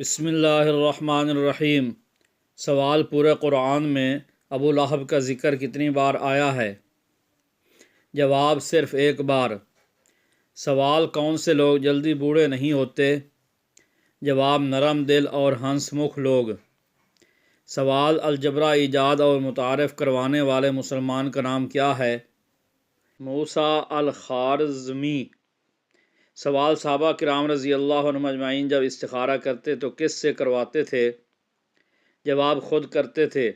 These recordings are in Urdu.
بسم اللہ الرحمن الرحیم۔ سوال پورے قرآن میں ابو لہب کا ذکر کتنی بار آیا ہے؟ جواب صرف ایک بار۔ سوال کون سے لوگ جلدی بوڑھے نہیں ہوتے؟ جواب نرم دل اور ہنس مکھ لوگ۔ سوال الجبرا ایجاد اور متعارف کروانے والے مسلمان کا نام کیا ہے؟ موسیٰ الخوارزمی۔ سوال صحابہ کرام رضی اللہ عنہم اجمعین جب استخارہ کرتے تو کس سے کرواتے تھے؟ جواب خود کرتے تھے۔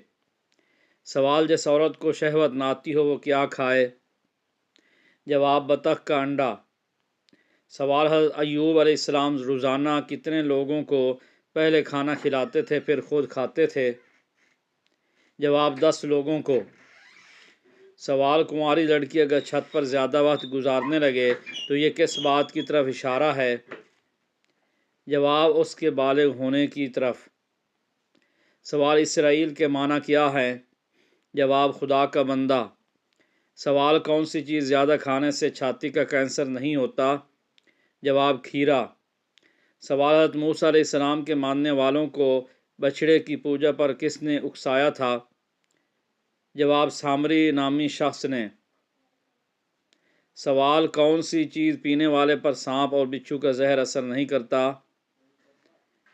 سوال جس عورت کو شہوت نہ آتی ہو وہ کیا کھائے؟ جواب بطخ کا انڈا۔ سوال حضرت ایوب علیہ السلام روزانہ کتنے لوگوں کو پہلے کھانا کھلاتے تھے پھر خود کھاتے تھے؟ جواب 10 لوگوں کو۔ سوال کنواری لڑکی اگر چھت پر زیادہ وقت گزارنے لگے تو یہ کس بات کی طرف اشارہ ہے؟ جواب اس کے بالغ ہونے کی طرف۔ سوال اسرائیل کے معنی کیا ہے؟ جواب خدا کا بندہ۔ سوال کون سی چیز زیادہ کھانے سے چھاتی کا کینسر نہیں ہوتا؟ جواب کھیرا۔ سوال حضرت موسیٰ علیہ السلام کے ماننے والوں کو بچھڑے کی پوجا پر کس نے اکسایا تھا؟ جواب سامری نامی شخص نے۔ سوال کون سی چیز پینے والے پر سانپ اور بچھو کا زہر اثر نہیں کرتا؟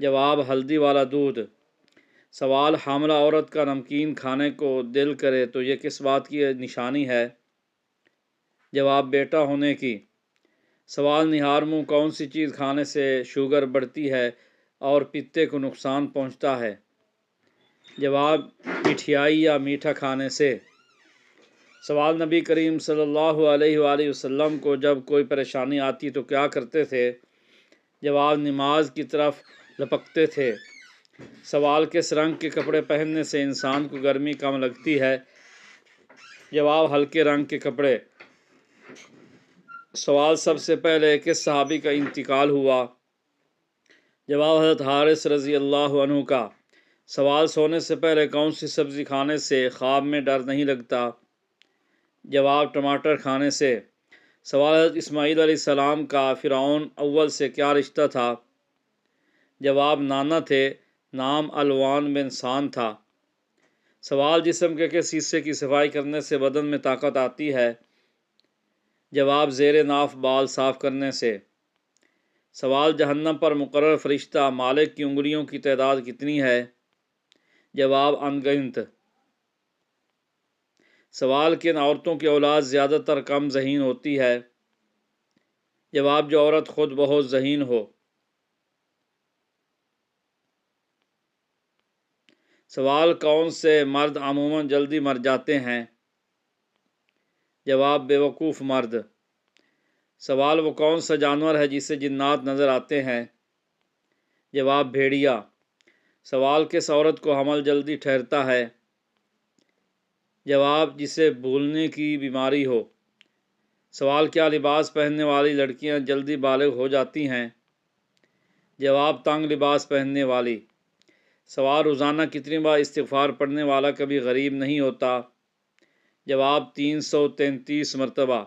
جواب ہلدی والا دودھ۔ سوال حاملہ عورت کا نمکین کھانے کو دل کرے تو یہ کس بات کی نشانی ہے؟ جواب بیٹا ہونے کی۔ سوال نہار منہ کون سی چیز کھانے سے شوگر بڑھتی ہے اور پتے کو نقصان پہنچتا ہے؟ جواب مٹھائی یا میٹھا کھانے سے۔ سوال نبی کریم صلی اللہ علیہ وآلہ وسلم کو جب کوئی پریشانی آتی تو کیا کرتے تھے؟ جواب نماز کی طرف لپکتے تھے۔ سوال کس رنگ کے کپڑے پہننے سے انسان کو گرمی کم لگتی ہے؟ جواب ہلکے رنگ کے کپڑے۔ سوال سب سے پہلے کس صحابی کا انتقال ہوا؟ جواب حضرت حارث رضی اللہ عنہ کا۔ سوال سونے سے پہلے کون سی سبزی کھانے سے خواب میں ڈر نہیں لگتا؟ جواب ٹماٹر کھانے سے۔ سوال حضرت اسماعیل علیہ السلام کا فرعون اول سے کیا رشتہ تھا؟ جواب نانا تھے، نام الوان بن سان تھا۔ سوال جسم کے کس حصے کی صفائی کرنے سے بدن میں طاقت آتی ہے؟ جواب زیر ناف بال صاف کرنے سے۔ سوال جہنم پر مقرر فرشتہ مالک کی انگلیوں کی تعداد کتنی ہے؟ جواب انگنت۔ سوال کن عورتوں کی اولاد زیادہ تر کم ذہین ہوتی ہے؟ جواب جو عورت خود بہت ذہین ہو۔ سوال کون سے مرد عموماً جلدی مر جاتے ہیں؟ جواب بیوقوف مرد۔ سوال وہ کون سا جانور ہے جسے جنات نظر آتے ہیں؟ جواب بھیڑیا۔ سوال کس عورت کو حمل جلدی ٹھہرتا ہے؟ جواب جسے بھولنے کی بیماری ہو۔ سوال کیا لباس پہننے والی لڑکیاں جلدی بالغ ہو جاتی ہیں؟ جواب تنگ لباس پہننے والی۔ سوال روزانہ کتنی بار استغفار پڑھنے والا کبھی غریب نہیں ہوتا؟ جواب 333 مرتبہ۔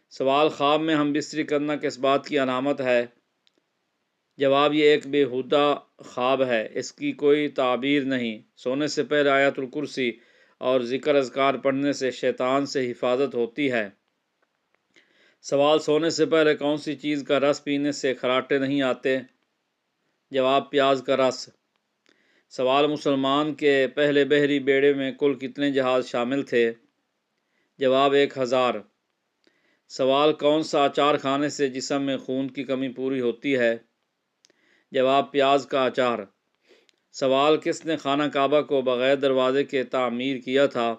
سوال خواب میں ہم بستری کرنا کس بات کی علامت ہے؟ جواب یہ ایک بیہودہ خواب ہے، اس کی کوئی تعبیر نہیں۔ سونے سے پہلے آیت الکرسی اور ذکر اذکار پڑھنے سے شیطان سے حفاظت ہوتی ہے۔ سوال سونے سے پہلے کون سی چیز کا رس پینے سے خراٹے نہیں آتے؟ جواب پیاز کا رس۔ سوال مسلمان کے پہلے بحری بیڑے میں کل کتنے جہاز شامل تھے؟ جواب 1000۔ سوال کون سا اچار کھانے سے جسم میں خون کی کمی پوری ہوتی ہے؟ جواب پیاز کا اچار۔ سوال کس نے خانہ کعبہ کو بغیر دروازے کے تعمیر کیا تھا؟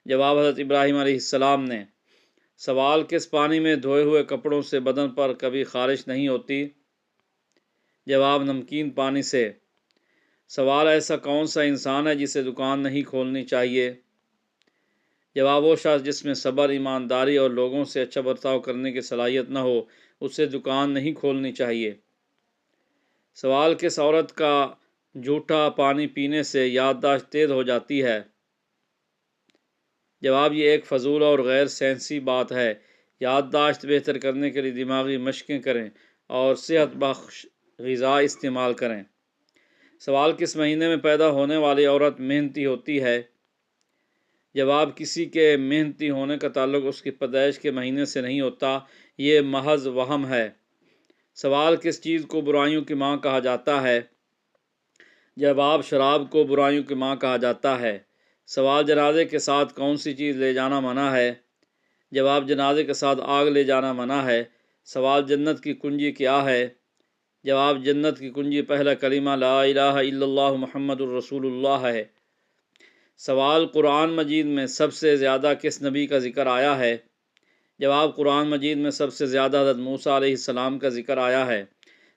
جواب حضرت ابراہیم علیہ السلام نے۔ سوال کس پانی میں دھوئے ہوئے کپڑوں سے بدن پر کبھی خارش نہیں ہوتی؟ جواب نمکین پانی سے۔ سوال ایسا کون سا انسان ہے جسے دکان نہیں کھولنی چاہیے؟ جواب وہ شخص جس میں صبر، ایمانداری اور لوگوں سے اچھا برتاؤ کرنے کی صلاحیت نہ ہو، اسے دکان نہیں کھولنی چاہیے۔ سوال کس عورت کا جھوٹا پانی پینے سے یادداشت تیز ہو جاتی ہے؟ جواب یہ ایک فضول اور غیر سائنسی بات ہے۔ یادداشت بہتر کرنے کے لیے دماغی مشقیں کریں اور صحت بخش غذا استعمال کریں۔ سوال: کس مہینے میں پیدا ہونے والی عورت محنتی ہوتی ہے؟ جواب: کسی کے محنتی ہونے کا تعلق اس کی پیدائش کے مہینے سے نہیں ہوتا، یہ محض وہم ہے۔ سوال: کس چیز کو برائیوں کی ماں کہا جاتا ہے؟ جواب: شراب کو برائیوں کی ماں کہا جاتا ہے۔ سوال: جنازے کے ساتھ کون سی چیز لے جانا منع ہے؟ جواب: جنازے کے ساتھ آگ لے جانا منع ہے۔ سوال: جنت کی کنجی کیا ہے؟ جواب: جنت کی کنجی پہلا کلمہ لا الہ الا اللہ محمد الرسول اللہ ہے۔ سوال: قرآن مجید میں سب سے زیادہ کس نبی کا ذکر آیا ہے؟ جواب: قرآن مجید میں سب سے زیادہ حضرت موسیٰ علیہ السلام کا ذکر آیا ہے۔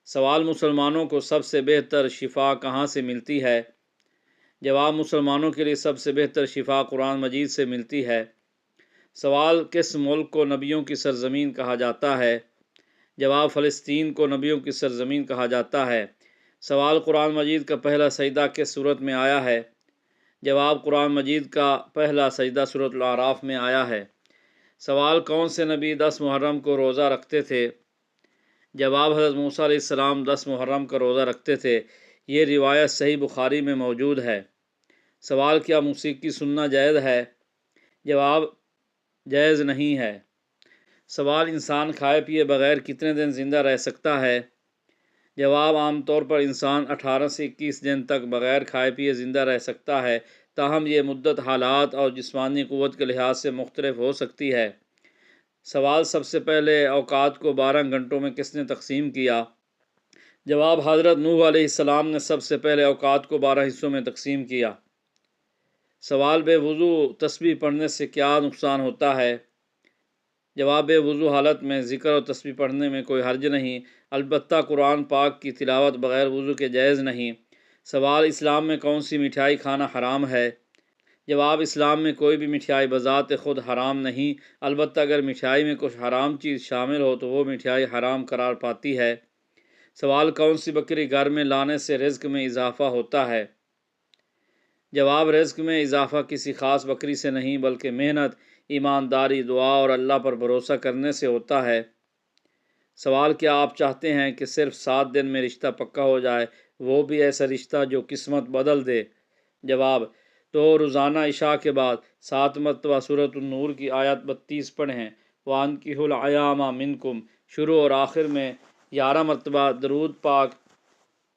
سوال: مسلمانوں کو سب سے بہتر شفا کہاں سے ملتی ہے؟ جواب: مسلمانوں کے لیے سب سے بہتر شفا قرآن مجید سے ملتی ہے۔ سوال: کس ملک کو نبیوں کی سرزمین کہا جاتا ہے؟ جواب: فلسطین کو نبیوں کی سرزمین کہا جاتا ہے۔ سوال: قرآن مجید کا پہلا سجدہ کس سورت میں آیا ہے؟ جواب: قرآن مجید کا پہلا سجدہ سورۃ الاعراف میں آیا ہے۔ سوال: کون سے نبی 10 محرم کو روزہ رکھتے تھے؟ جواب: حضرت موسیٰ علیہ السلام 10 محرم کا روزہ رکھتے تھے۔ یہ روایت صحیح بخاری میں موجود ہے۔ سوال: کیا موسیقی سننا جائز ہے؟ جواب: جائز نہیں ہے۔ سوال: انسان کھائے پیے بغیر کتنے دن زندہ رہ سکتا ہے؟ جواب: عام طور پر انسان 18 سے 21 دن تک بغیر کھائے پیے زندہ رہ سکتا ہے، تاہم یہ مدت حالات اور جسمانی قوت کے لحاظ سے مختلف ہو سکتی ہے۔ سوال: سب سے پہلے اوقات کو 12 گھنٹوں میں کس نے تقسیم کیا؟ جواب: حضرت نوح علیہ السلام نے سب سے پہلے اوقات کو 12 حصوں میں تقسیم کیا۔ سوال: بے وضو تسبیح پڑھنے سے کیا نقصان ہوتا ہے؟ جواب: بے وضو حالت میں ذکر اور تسبیح پڑھنے میں کوئی حرج نہیں، البتہ قرآن پاک کی تلاوت بغیر وضو کے جائز نہیں۔ سوال: اسلام میں کون سی مٹھائی کھانا حرام ہے؟ جواب: اسلام میں کوئی بھی مٹھائی بذات خود حرام نہیں، البتہ اگر مٹھائی میں کچھ حرام چیز شامل ہو تو وہ مٹھائی حرام قرار پاتی ہے۔ سوال: کون سی بکری گھر میں لانے سے رزق میں اضافہ ہوتا ہے؟ جواب: رزق میں اضافہ کسی خاص بکری سے نہیں بلکہ محنت، ایمانداری، دعا اور اللہ پر بھروسہ کرنے سے ہوتا ہے۔ سوال: کیا آپ چاہتے ہیں کہ صرف 7 دن میں رشتہ پکا ہو جائے، وہ بھی ایسا رشتہ جو قسمت بدل دے؟ جواب: تو روزانہ عشاء کے بعد 7 مرتبہ سورۃ النور کی آیت 32 پڑھیں، وَأَنكِحُوا الْأَيَامَ مِنكُمْ، شروع اور آخر میں 11 مرتبہ درود پاک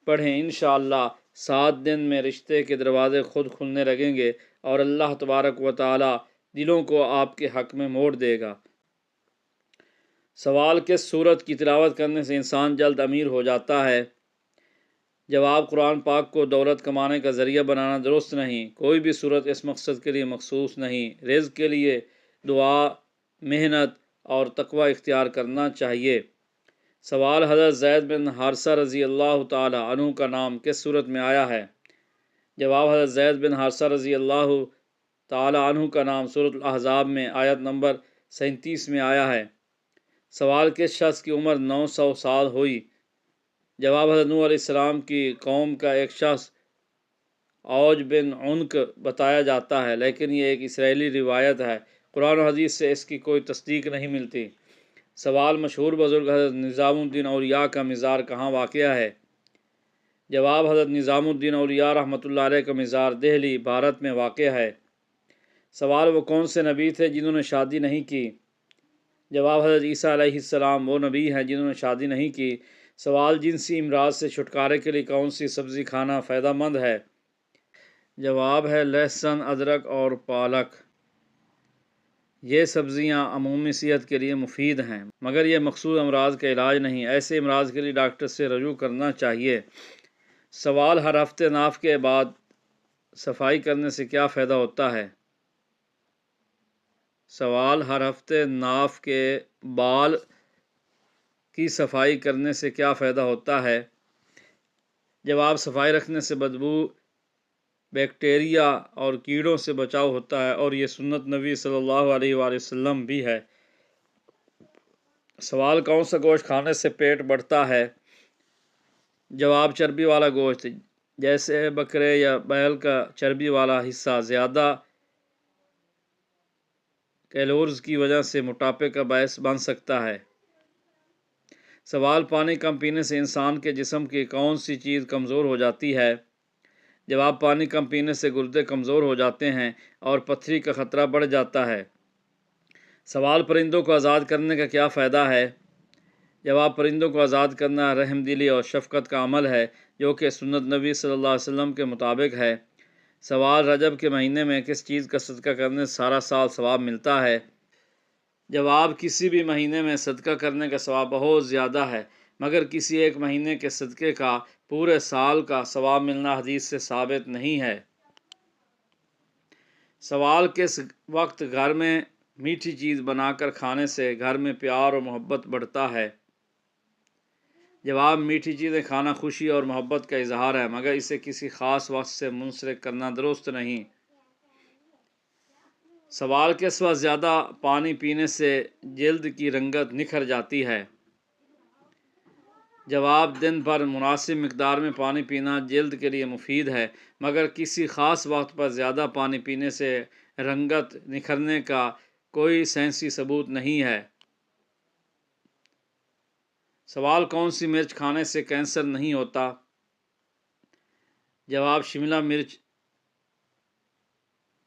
پڑھیں، انشاءاللہ 7 دن میں رشتے کے دروازے خود کھلنے لگیں گے اور اللہ تبارک و تعالی دلوں کو آپ کے حق میں موڑ دے گا۔ سوال: کس سورت کی تلاوت کرنے سے انسان جلد امیر ہو جاتا ہے؟ جواب: قرآن پاک کو دولت کمانے کا ذریعہ بنانا درست نہیں، کوئی بھی سورت اس مقصد کے لیے مخصوص نہیں۔ رزق کے لیے دعا، محنت اور تقوی اختیار کرنا چاہیے۔ سوال: حضرت زید بن حارثہ رضی اللہ تعالی عنہ کا نام کس سورت میں آیا ہے؟ جواب: حضرت زید بن حارثہ رضی اللہ تعالی عنہ کا نام سورۃ الاحزاب میں آیت نمبر 37 میں آیا ہے۔ سوال: کس شخص کی عمر 900 سال ہوئی؟ جواب: حضرت نوح علیہ السلام کی قوم کا ایک شخص اوج بن عنق بتایا جاتا ہے، لیکن یہ ایک اسرائیلی روایت ہے، قرآن و حدیث سے اس کی کوئی تصدیق نہیں ملتی۔ سوال: مشہور بزرگ حضرت نظام الدین اولیاء کا مزار کہاں واقع ہے؟ جواب: حضرت نظام الدین اولیاء رحمۃ اللہ علیہ کا مزار دہلی، بھارت میں واقع ہے۔ سوال: وہ کون سے نبی تھے جنہوں نے شادی نہیں کی؟ جواب: حضرت عیسیٰ علیہ السلام وہ نبی ہیں جنہوں نے شادی نہیں کی۔ سوال: جنسی امراض سے چھٹکارے کے لیے کون سی سبزی کھانا فائدہ مند ہے؟ جواب ہے لہسن، ادرک اور پالک۔ یہ سبزیاں عمومی صحت کے لیے مفید ہیں، مگر یہ مخصوص امراض کا علاج نہیں، ایسے امراض کے لیے ڈاکٹر سے رجوع کرنا چاہیے۔ سوال: ہر ہفتے ناف کے بعد صفائی کرنے سے کیا فائدہ ہوتا ہے؟ سوال: ہر ہفتے ناف کے بال کی صفائی کرنے سے کیا فائدہ ہوتا ہے؟ جواب: صفائی رکھنے سے بدبو، بیکٹیریا اور کیڑوں سے بچاؤ ہوتا ہے اور یہ سنت نبی صلی اللہ علیہ وآلہ وسلم بھی ہے۔ سوال: کون سا گوشت کھانے سے پیٹ بڑھتا ہے؟ جواب: چربی والا گوشت، جیسے بکرے یا بیل کا چربی والا حصہ زیادہ کیلوریز کی وجہ سے موٹاپے کا باعث بن سکتا ہے۔ سوال: پانی کم پینے سے انسان کے جسم کی کون سی چیز کمزور ہو جاتی ہے؟ جواب: پانی کم پینے سے گردے کمزور ہو جاتے ہیں اور پتھری کا خطرہ بڑھ جاتا ہے۔ سوال: پرندوں کو آزاد کرنے کا کیا فائدہ ہے؟ جواب: پرندوں کو آزاد کرنا رحم دلی اور شفقت کا عمل ہے، جو کہ سنت نبی صلی اللہ علیہ وسلم کے مطابق ہے۔ سوال: رجب کے مہینے میں کس چیز کا صدقہ کرنے سے سارا سال ثواب ملتا ہے؟ جواب: کسی بھی مہینے میں صدقہ کرنے کا ثواب بہت زیادہ ہے، مگر کسی ایک مہینے کے صدقے کا پورے سال کا ثواب ملنا حدیث سے ثابت نہیں ہے۔ سوال: کس وقت گھر میں میٹھی چیز بنا کر کھانے سے گھر میں پیار اور محبت بڑھتا ہے؟ جواب: میٹھی چیزیں کھانا خوشی اور محبت کا اظہار ہے، مگر اسے کسی خاص وقت سے منسلک کرنا درست نہیں۔ سوال: کس وقت زیادہ پانی پینے سے جلد کی رنگت نکھر جاتی ہے؟ جواب: دن بھر مناسب مقدار میں پانی پینا جلد کے لیے مفید ہے، مگر کسی خاص وقت پر زیادہ پانی پینے سے رنگت نکھرنے کا کوئی سائنسی ثبوت نہیں ہے۔ سوال: کون سی مرچ کھانے سے کینسر نہیں ہوتا؟ جواب: شملہ مرچ،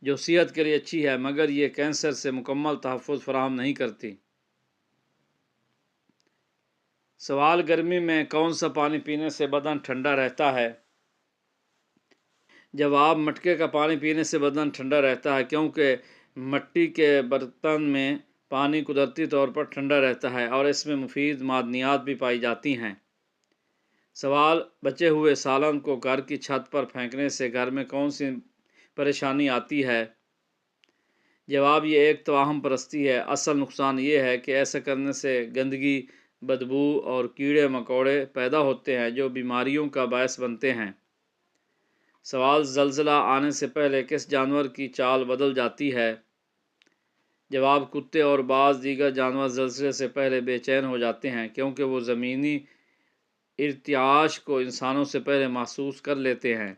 جو صحت کے لیے اچھی ہے، مگر یہ کینسر سے مکمل تحفظ فراہم نہیں کرتی۔ سوال: گرمی میں کون سا پانی پینے سے بدن ٹھنڈا رہتا ہے؟ جواب: مٹکے کا پانی پینے سے بدن ٹھنڈا رہتا ہے، کیونکہ مٹی کے برتن میں پانی قدرتی طور پر ٹھنڈا رہتا ہے اور اس میں مفید معدنیات بھی پائی جاتی ہیں۔ سوال: بچے ہوئے سالن کو گھر کی چھت پر پھینکنے سے گھر میں کون سی پریشانی آتی ہے؟ جواب: یہ ایک توہم پرستی ہے۔ اصل نقصان یہ ہے کہ ایسا کرنے سے گندگی، بدبو اور کیڑے مکوڑے پیدا ہوتے ہیں جو بیماریوں کا باعث بنتے ہیں۔ سوال: زلزلہ آنے سے پہلے کس جانور کی چال بدل جاتی ہے؟ جواب: کتے اور بعض دیگر جانور زلزلے سے پہلے بے چین ہو جاتے ہیں، کیونکہ وہ زمینی ارتعاش کو انسانوں سے پہلے محسوس کر لیتے ہیں۔